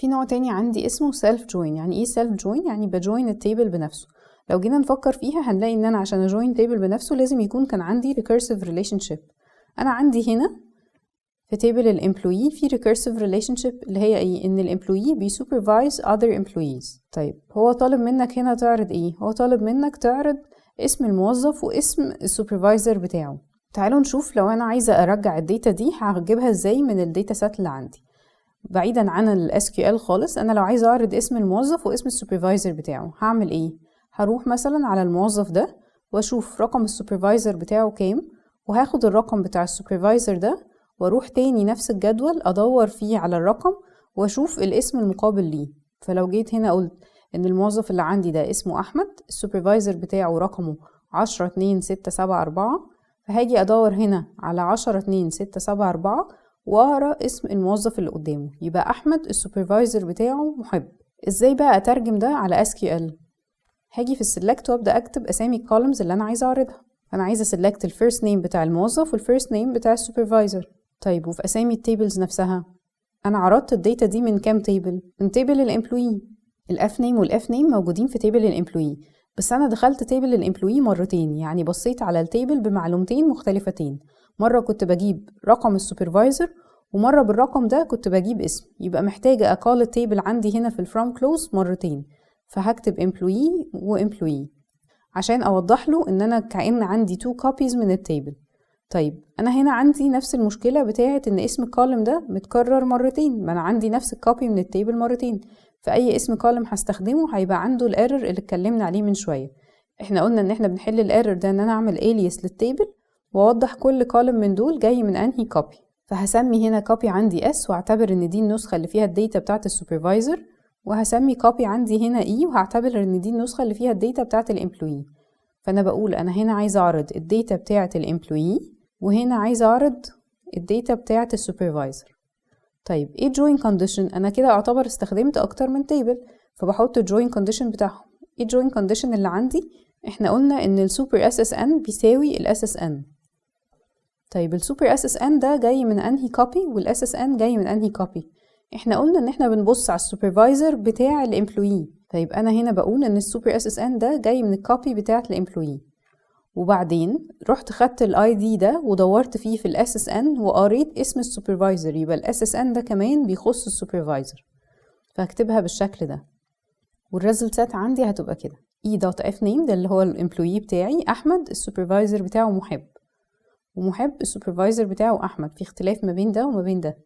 في نوع تاني عندي اسمه self join. يعني ايه self join؟ يعني بجوين التيبل بنفسه. لو جينا نفكر فيها هنلاقي ان انا عشان اجوين تيبل بنفسه لازم يكون كان عندي recursive relationship. انا عندي هنا في تيبل الامبلوي في recursive relationship اللي هي ايه؟ ان الامبلوي بيسوبرفايز other employees. طيب هو طالب منك هنا تعرض ايه؟ هو طالب منك تعرض اسم الموظف واسم السوبرفايزر بتاعه. تعالوا نشوف لو انا عايزة ارجع الداتا دي هجيبها ازاي من الداتا سيت اللي عندي. بعيدا عن ال SQL خالص، انا لو عايزة اعرض اسم الموظف واسم السوبرفايزر بتاعه هعمل ايه؟ هروح مثلا على الموظف ده واشوف رقم السوبرفايزر بتاعه كام، وهاخد الرقم بتاع السوبرفايزر ده واروح تاني نفس الجدول ادور فيه على الرقم واشوف الاسم المقابل ليه. فلو جيت هنا قلت ان الموظف اللي عندي ده اسمه احمد، السوبرفايزر بتاعه رقمه 102674، فهاجي ادور هنا على 102674 واقرا اسم الموظف اللي قدامه، يبقى احمد السوبرفايزر بتاعه محب. ازاي بقى اترجم ده على SQL؟ هاجي في السلكت وابدا اكتب اسامي الكولمز اللي انا عايزه اعرضها. انا عايزه سلكت الفيرست نيم بتاع الموظف والفيرست نيم بتاع السوبرفايزر. طيب وفي اسامي التيبلز نفسها انا عرضت الداتا دي من كام تيبل؟ من تيبل الامبلوي. الاف نيم والاف نيم موجودين في تيبل الامبلوي، بس انا دخلت تيبل الامبلوي مرتين، يعني بصيت على التيبل بمعلومتين مختلفتين. مره كنت بجيب رقم السوبرفايزر ومره بالرقم ده كنت بجيب اسم، يبقى محتاجه اقال التيبل عندي هنا في الفروم كلوز مرتين. فهكتب employee وemployee عشان اوضح له ان انا كأن عندي 2 copies من التيبل. طيب انا هنا عندي نفس المشكله بتاعه ان اسم الكولم ده متكرر مرتين، ما انا عندي نفس الكوبي من التيبل مرتين، فاي اسم كولم هستخدمه هيبقى عنده الايرور اللي اتكلمنا عليه من شويه. احنا قلنا ان احنا بنحل الايرور ده ان انا اعمل alias للتيبل واوضح كل كولم من دول جاي من انهي كوبي. فهسمي هنا كوبي عندي S واعتبر ان دي النسخه اللي فيها الداتا بتاعه السوبرفايزر، وهسمي كوبي عندي هنا E وهعتبر ان دي النسخه اللي فيها الداتا بتاعه الامبلوي. فانا بقول انا هنا عايزه اعرض الداتا بتاعه الامبلوي وهنا عايزه اعرض الداتا بتاعه السوبرفايزر. طيب ايه join condition؟ انا كده اعتبر استخدمت اكتر من تيبل، فبحط join condition بتاعهم. ايه join condition اللي عندي؟ احنا قلنا ان السوبر SSN بيساوي ال SSN. طيب السوبر SSN ده جاي من انهي كوبي وال SSN جاي من انهي كوبي؟ احنا قلنا ان احنا بنبص على السوبرفايزر بتاع الامبلوي. طيب انا هنا بقول ان السوبر SSN ده جاي من الكوبي بتاعه الامبلوي، وبعدين رحت خدت الاي دي ده ودورت فيه في الاس اس ان وقريت اسم السوبرفايزر، يبقى الاس اس ان ده كمان بيخص السوبرفايزر. فهكتبها بالشكل ده، والريزلت سيت عندي هتبقى كده e.fname ده اللي هو الامبلوي بتاعي احمد، السوبرفايزر بتاعه محب، ومحب السوبرفايزر بتاعه احمد، في اختلاف ما بين ده وما بين ده.